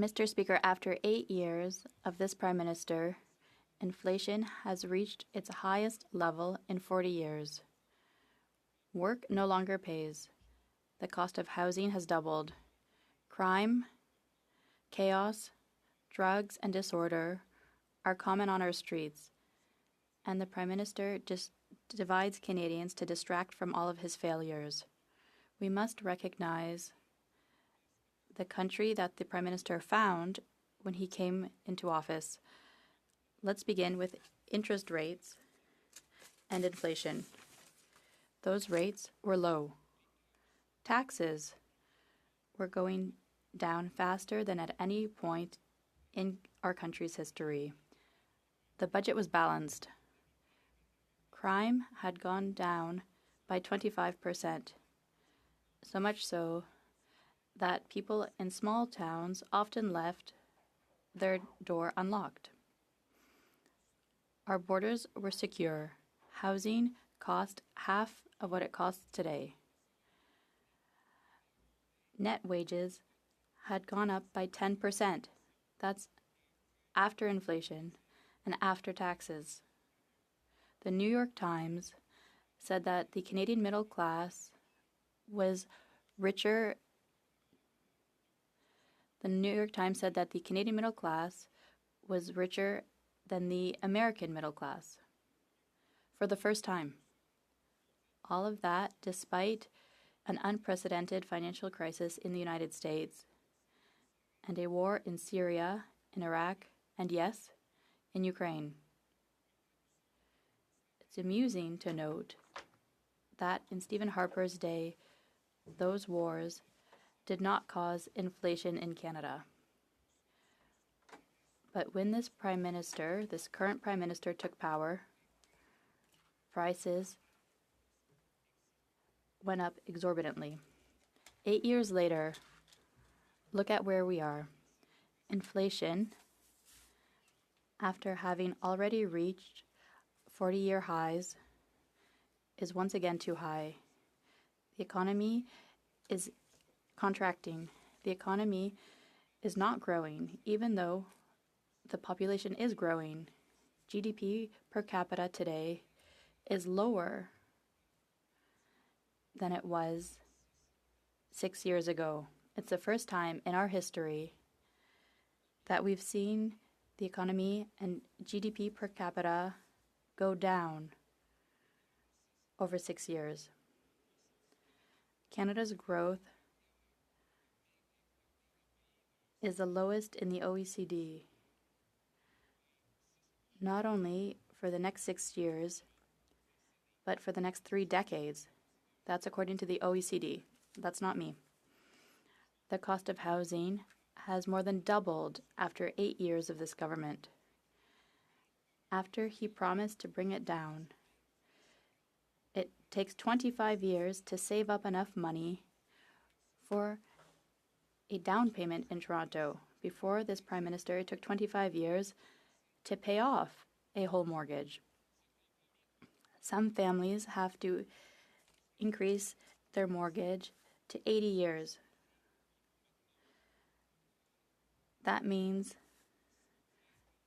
Mr. Speaker, after 8 years of this Prime Minister, inflation has reached its highest level in 40 years. Work no longer pays. The cost of housing has doubled. Crime, chaos, drugs, and disorder are common on our streets, and the Prime Minister just divides Canadians to distract from all of his failures. We must recognize the country that the Prime Minister found when he came into office. Let's begin with interest rates and inflation. Those rates were low. Taxes were going down faster than at any point in our country's history. The budget was balanced. Crime had gone down by 25%, so much so that people in small towns often left their door unlocked. Our borders were secure. Housing cost half of what it costs today. Net wages had gone up by 10%. That's after inflation and after taxes. The New York Times said that the Canadian middle class was richer. The New York Times said that the Canadian middle class was richer than the American middle class for the first time. All of that despite an unprecedented financial crisis in the United States and a war in Syria, in Iraq, and yes, in Ukraine. It's amusing to note that in Stephen Harper's day, those wars did not cause inflation in Canada. But when this current Prime Minister took power, prices went up exorbitantly. 8 years later, look at where we are. Inflation, after having already reached 40-year highs, is once again too high. The economy is contracting. The economy is not growing, even though the population is growing. GDP per capita today is lower than it was 6 years ago. It's the first time in our history that we've seen the economy and GDP per capita go down over 6 years. Canada's growth is the lowest in the OECD, not only for the next 6 years, but for the next 3 decades. That's according to the OECD. That's not me. The cost of housing has more than doubled after 8 years of this government. After he promised to bring it down, it takes 25 years to save up enough money for a down payment in Toronto. Before this Prime Minister, it took 25 years to pay off a whole mortgage. Some families have to increase their mortgage to 80 years. That means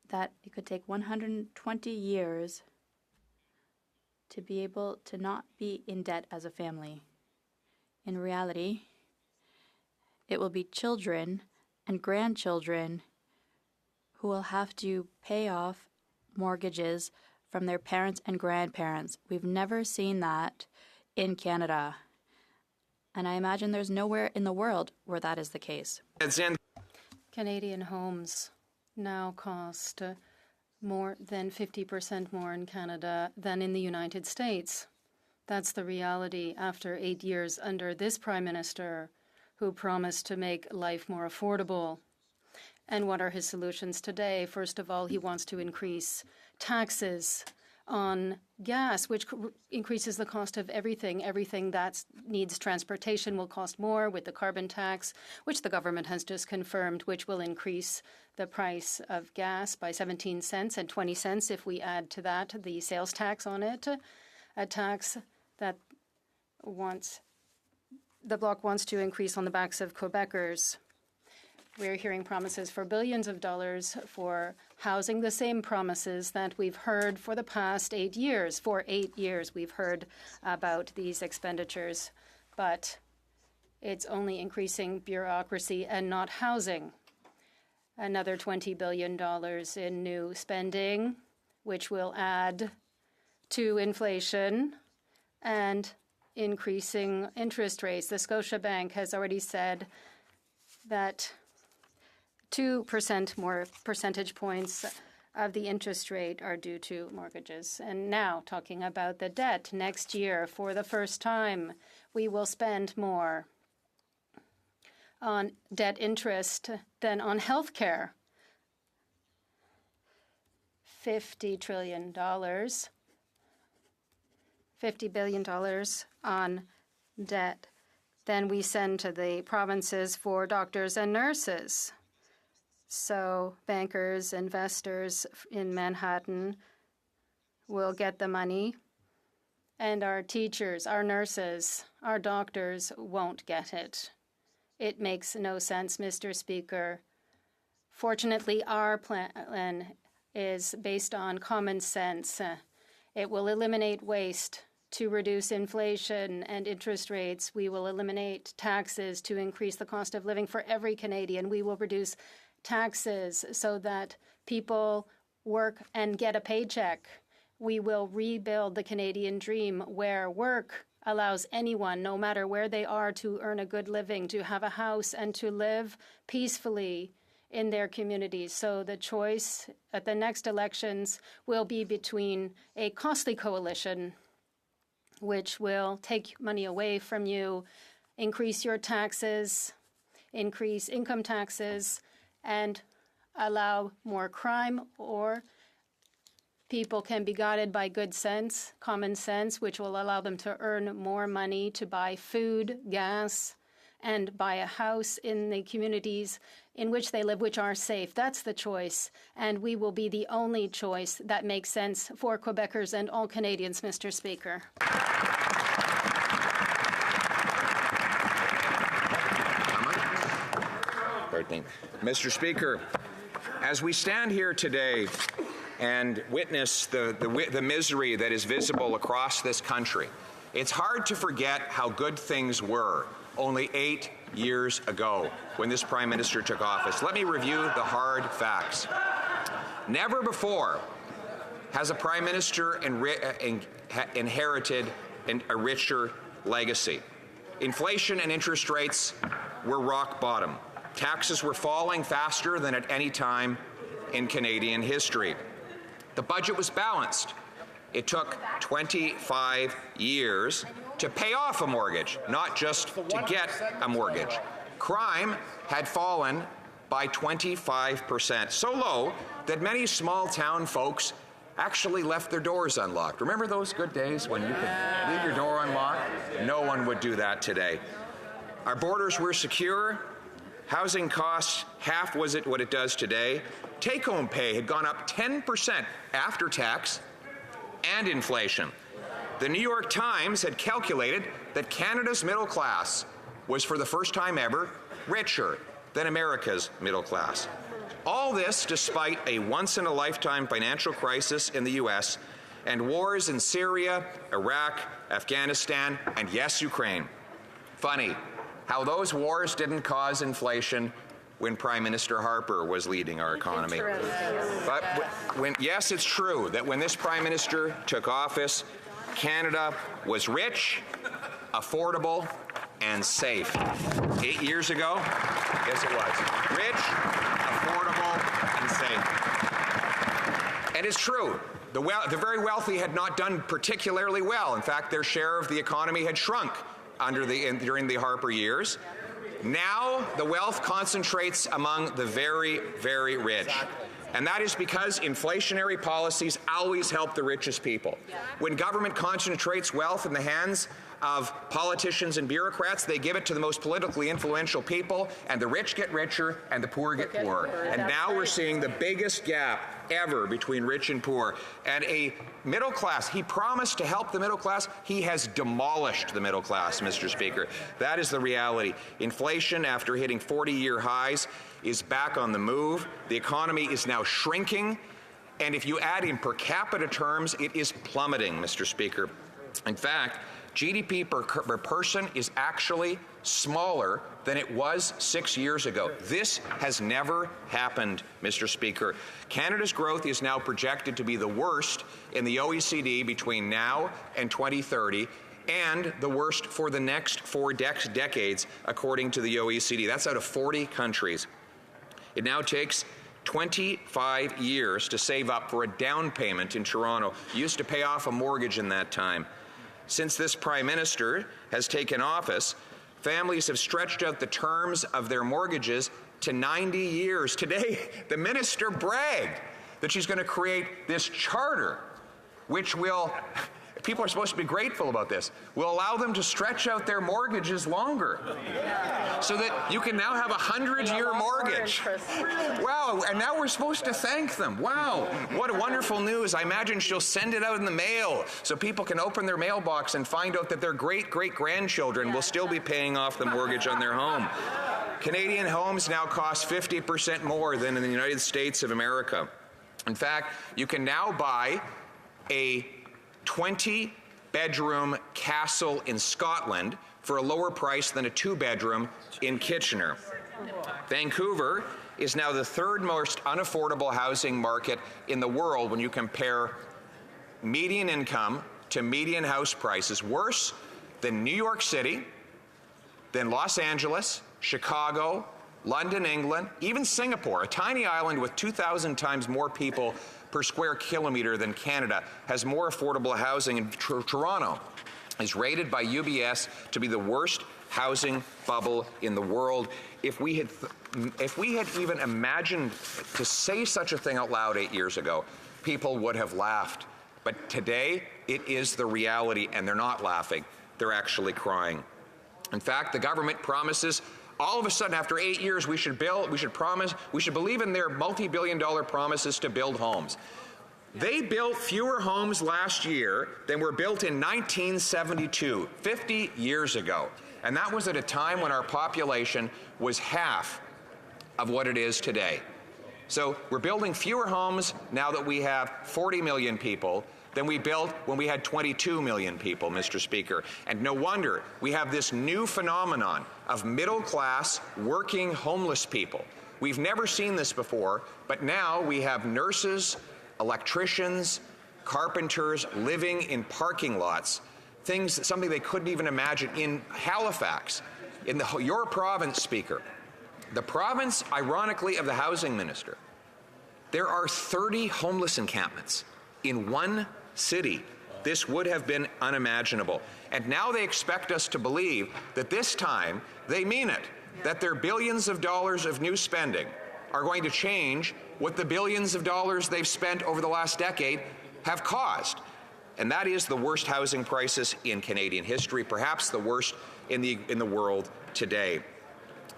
that it could take 120 years to be able to not be in debt as a family. In reality, it will be children and grandchildren who will have to pay off mortgages from their parents and grandparents. We've never seen that in Canada, and I imagine there's nowhere in the world where that is the case. Canadian homes now cost more than 50% more in Canada than in the United States. That's the reality after 8 years under this Prime Minister who promised to make life more affordable. And what are his solutions today? First of all, he wants to increase taxes on gas, which increases the cost of everything. Everything that needs transportation will cost more with the carbon tax, which the government has just confirmed, which will increase the price of gas by 17 cents and 20 cents if we add to that the sales tax on it, a tax that the Bloc wants to increase on the backs of Quebecers. We're hearing promises for billions of dollars for housing, the same promises that we've heard for the past 8 years. For 8 years, we've heard about these expenditures, but it's only increasing bureaucracy and not housing. Another $20 billion in new spending, which will add to inflation and increasing interest rates. The Scotiabank has already said that 2% more percentage points of the interest rate are due to mortgages. And now, talking about the debt, next year, for the first time, we will spend more on debt interest than on health care. $50 trillion, $50 billion on debt. Then we send to the provinces for doctors and nurses. So bankers, investors in Manhattan will get the money, and our teachers, our nurses, our doctors won't get it. It makes no sense, Mr. Speaker. Fortunately, our plan is based on common sense. It will eliminate waste to reduce inflation and interest rates. We will eliminate taxes to increase the cost of living for every Canadian. We will reduce taxes so that people work and get a paycheck. We will rebuild the Canadian dream where work allows anyone, no matter where they are, to earn a good living, to have a house, and to live peacefully in their communities. So the choice at the next elections will be between a costly coalition, which will take money away from you, increase your taxes, increase income taxes, and allow more crime, or people can be guided by good sense, common sense, which will allow them to earn more money to buy food, gas, and buy a house in the communities in which they live, which are safe. That's the choice, and we will be the only choice that makes sense for Quebecers and all Canadians, Mr. Speaker. Mr. Speaker, as we stand here today and witness the misery that is visible across this country, it's hard to forget how good things were only 8 years ago when this Prime Minister took office. Let me review the hard facts. Never before has a Prime Minister inherited a richer legacy. Inflation and interest rates were rock bottom. Taxes were falling faster than at any time in Canadian history. The budget was balanced. It took 25 years to pay off a mortgage, not just to get a mortgage. Crime had fallen by 25%, so low that many small-town folks actually left their doors unlocked. Remember those good days when you could leave your door unlocked? No one would do that today. Our borders were secure. Housing costs half what it does today. Take-home pay had gone up 10% after tax and inflation. The New York Times had calculated that Canada's middle class was, for the first time ever, richer than America's middle class. All this despite a once-in-a-lifetime financial crisis in the U.S. and wars in Syria, Iraq, Afghanistan, and yes, Ukraine. Funny how those wars didn't cause inflation when Prime Minister Harper was leading our economy. But yes, it's true that when this Prime Minister took office, Canada was rich, affordable, and safe. 8 years ago, yes, it was. Rich, affordable, and safe. And it's true. The very wealthy had not done particularly well. In fact, their share of the economy had shrunk during the Harper years. Now, the wealth concentrates among the very, very rich. And that is because inflationary policies always help the richest people. When government concentrates wealth in the hands of politicians and bureaucrats, they give it to the most politically influential people, and the rich get richer and the poor get poorer. And now we're seeing the biggest gap ever between rich and poor. And a middle class, he promised to help the middle class. He has demolished the middle class, Mr. Speaker. That is the reality. Inflation, after hitting 40-year highs, is back on the move. The economy is now shrinking. And if you add in per capita terms, it is plummeting, Mr. Speaker. In fact, GDP per person is actually smaller than it was 6 years ago. This has never happened, Mr. Speaker. Canada's growth is now projected to be the worst in the OECD between now and 2030, and the worst for the next 4 decades, according to the OECD. That's out of 40 countries. It now takes 25 years to save up for a down payment in Toronto. You used to pay off a mortgage in that time. Since this Prime Minister has taken office, families have stretched out the terms of their mortgages to 90 years. Today, the minister bragged that she's going to create this charter, which will, people are supposed to be grateful about this, will allow them to stretch out their mortgages longer. So that you can now have a 100-year mortgage. Wow, and now we're supposed to thank them. Wow, what a wonderful news. I imagine she'll send it out in the mail so people can open their mailbox and find out that their great-great-grandchildren will still be paying off the mortgage on their home. Canadian homes now cost 50% more than in the United States of America. In fact, you can now buy a 20-bedroom castle in Scotland for a lower price than a 2-bedroom in Kitchener. Vancouver is now the third most unaffordable housing market in the world when you compare median income to median house prices, worse than New York City, than Los Angeles, Chicago, London, England, even Singapore, a tiny island with 2,000 times more people per square kilometer than Canada, has more affordable housing. In Toronto is rated by UBS to be the worst housing bubble in the world. If we had even imagined to say such a thing out loud 8 years ago, people would have laughed. But today, it is the reality, and they're not laughing. They're actually crying. In fact, the government promises all of a sudden, after 8 years, we should believe in their multi-billion-dollar promises to build homes. They built fewer homes last year than were built in 1972, 50 years ago. And that was at a time when our population was half of what it is today. So we're building fewer homes now that we have 40 million people than we built when we had 22 million people, Mr. Speaker. And no wonder we have this new phenomenon of middle-class, working, homeless people. We've never seen this before, but now we have nurses, electricians, carpenters living in parking lots, something they couldn't even imagine in Halifax, in your province, Speaker. The province, ironically, of the housing minister. There are 30 homeless encampments in one city. This would have been unimaginable. And now they expect us to believe that this time they mean it, that their billions of dollars of new spending are going to change what the billions of dollars they've spent over the last decade have caused. And that is the worst housing crisis in Canadian history, perhaps the worst in the world today.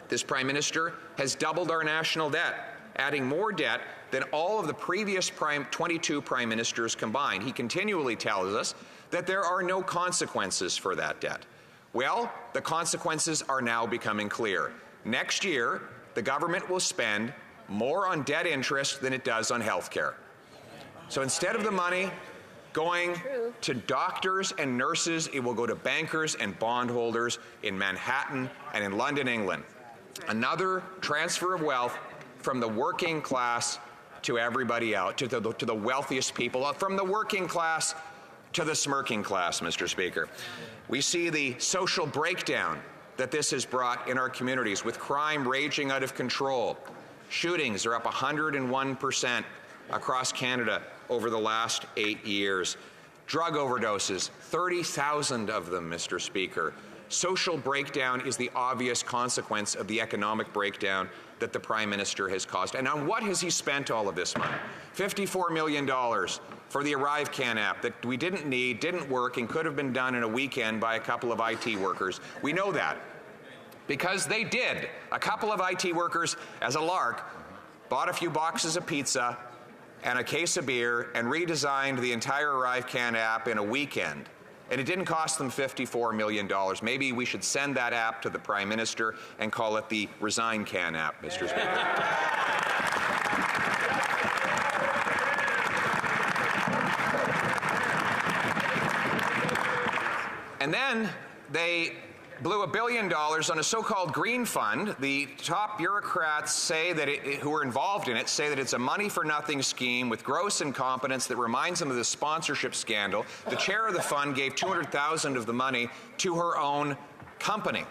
This Prime Minister has doubled our national debt, adding more debt than all of the previous 22 Prime Ministers combined. He continually tells us that there are no consequences for that debt. Well, the consequences are now becoming clear. Next year, the government will spend more on debt interest than it does on health care. So instead of the money going to doctors and nurses, it will go to bankers and bondholders in Manhattan and in London, England. Another transfer of wealth from the working class to everybody else, to the wealthiest people, from the working class to the smirking class, Mr. Speaker. We see the social breakdown that this has brought in our communities, with crime raging out of control. Shootings are up 101% across Canada over the last 8 years. Drug overdoses, 30,000 of them, Mr. Speaker. Social breakdown is the obvious consequence of the economic breakdown that the Prime Minister has caused. And on what has he spent all of this money? $54 million for the ArriveCan app that we didn't need, didn't work, and could have been done in a weekend by a couple of IT workers. We know that because they did. A couple of IT workers, as a lark, bought a few boxes of pizza and a case of beer and redesigned the entire ArriveCan app in a weekend. And it didn't cost them $54 million. Maybe we should send that app to the Prime Minister and call it the ResignCan app, Mr. Speaker. And then they blew $1 billion on a so-called green fund. The top bureaucrats say that who are involved in it say that it's a money-for-nothing scheme with gross incompetence that reminds them of the sponsorship scandal. The chair of the fund gave $200,000 of the money to her own company.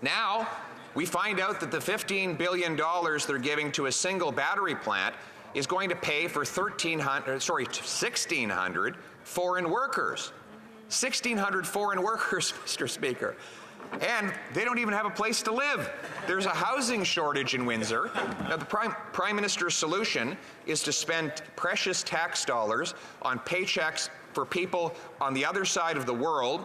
Now, we find out that the $15 billion they're giving to a single battery plant is going to pay for 1,600 foreign workers. 1,600 foreign workers, Mr. Speaker. And they don't even have a place to live. There's a housing shortage in Windsor. Now, the Prime Minister's solution is to spend precious tax dollars on paychecks for people on the other side of the world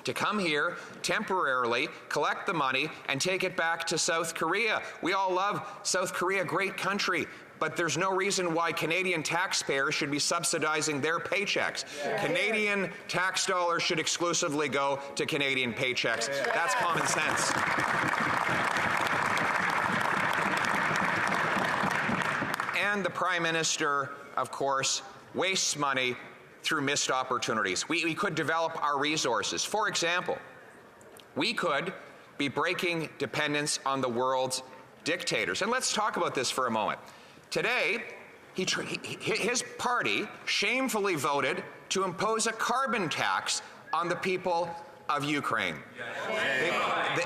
to come here temporarily, collect the money, and take it back to South Korea. We all love South Korea, great country. But there's no reason why Canadian taxpayers should be subsidizing their paychecks. Yeah. Canadian tax dollars should exclusively go to Canadian paychecks. Yeah. That's common sense. And the Prime Minister, of course, wastes money through missed opportunities. We could develop our resources. For example, we could be breaking dependence on the world's dictators. And let's talk about this for a moment. Today, his party shamefully voted to impose a carbon tax on the people of Ukraine.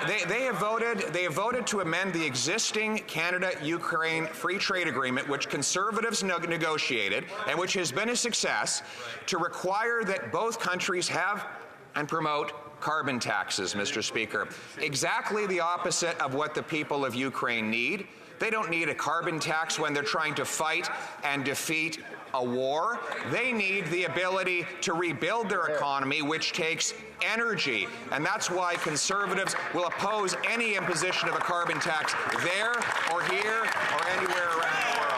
They have voted to amend the existing Canada-Ukraine Free Trade Agreement, which Conservatives negotiated and which has been a success, to require that both countries have and promote carbon taxes, Mr. Speaker. Exactly the opposite of what the people of Ukraine need. They don't need a carbon tax when they're trying to fight and defeat a war. They need the ability to rebuild their economy, which takes energy. And that's why Conservatives will oppose any imposition of a carbon tax there or here or anywhere around the world.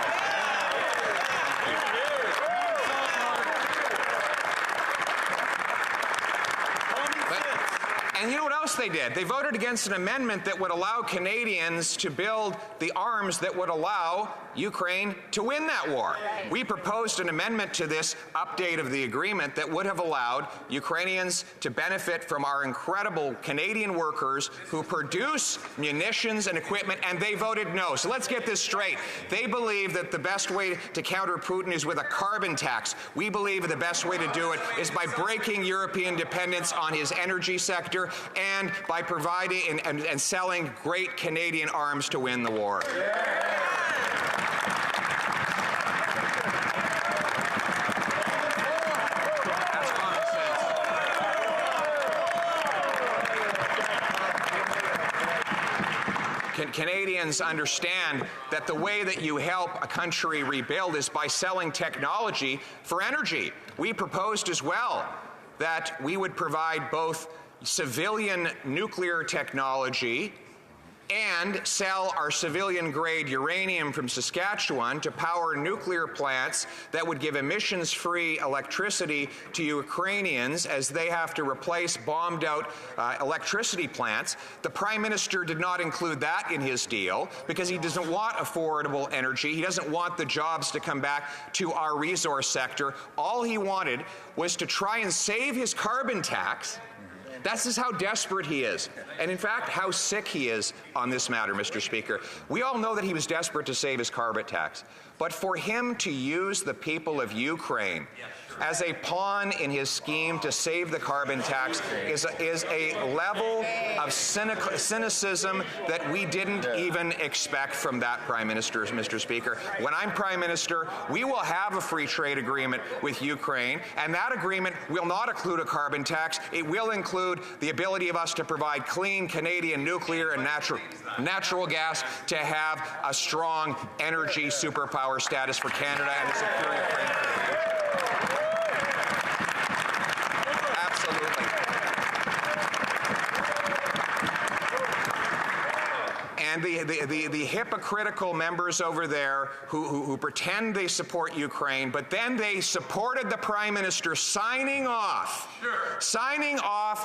And you know what else they did? They voted against an amendment that would allow Canadians to build the arms that would allow Ukraine to win that war. We proposed an amendment to this update of the agreement that would have allowed Ukrainians to benefit from our incredible Canadian workers who produce munitions and equipment, and they voted no. So let's get this straight. They believe that the best way to counter Putin is with a carbon tax. We believe the best way to do it is by breaking European dependence on his energy sector and by providing and selling great Canadian arms to win the war. Canadians understand that the way that you help a country rebuild is by selling technology for energy. We proposed as well that we would provide both civilian nuclear technology and sell our civilian-grade uranium from Saskatchewan to power nuclear plants that would give emissions-free electricity to Ukrainians as they have to replace bombed-out electricity plants. The Prime Minister did not include that in his deal because he doesn't want affordable energy. He doesn't want the jobs to come back to our resource sector. All he wanted was to try and save his carbon tax. That's just how desperate he is, and in fact, how sick he is on this matter, Mr. Speaker. We all know that he was desperate to save his carbon tax, but for him to use the people of Ukraine as a pawn in his scheme to save the carbon tax is a level of cynicism that we didn't even expect from that Prime Minister, Mr. Speaker. When I'm Prime Minister, we will have a free trade agreement with Ukraine, and that agreement will not include a carbon tax. It will include the ability of us to provide clean Canadian nuclear and natural gas to have a strong energy superpower status for Canada and a secure Ukraine. And the hypocritical members over there who pretend they support Ukraine, but then they supported the Prime Minister signing off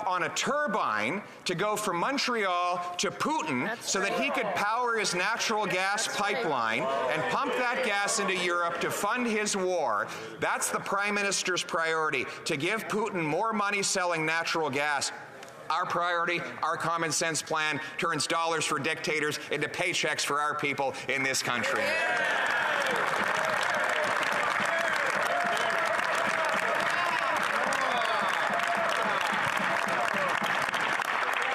on a turbine to go from Montreal to Putin so that he could power his natural gas pipeline and pump that gas into Europe to fund his war. That's the Prime Minister's priority, to give Putin more money selling natural gas. Our priority, our common sense plan, turns dollars for dictators into paychecks for our people in this country.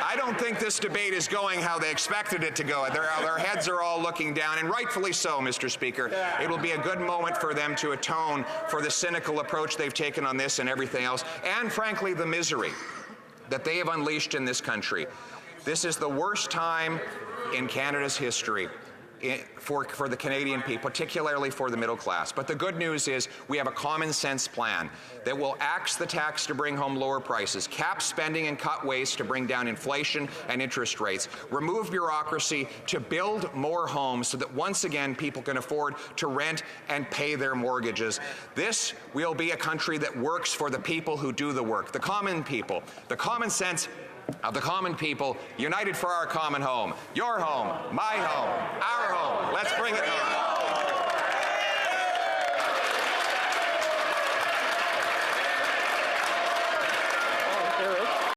I don't think this debate is going how they expected it to go. Their heads are all looking down, and rightfully so, Mr. Speaker. It will be a good moment for them to atone for the cynical approach they've taken on this and everything else, and frankly, the misery that they have unleashed in this country. This is the worst time in Canada's history for the Canadian people, particularly for the middle class. But the good news is we have a common sense plan that will axe the tax to bring home lower prices, cap spending and cut waste to bring down inflation and interest rates, remove bureaucracy to build more homes so that once again people can afford to rent and pay their mortgages. This will be a country that works for the people who do the work, the common people, the common sense of the common people, united for our common home. Your home, my home, our home. Let's bring it home.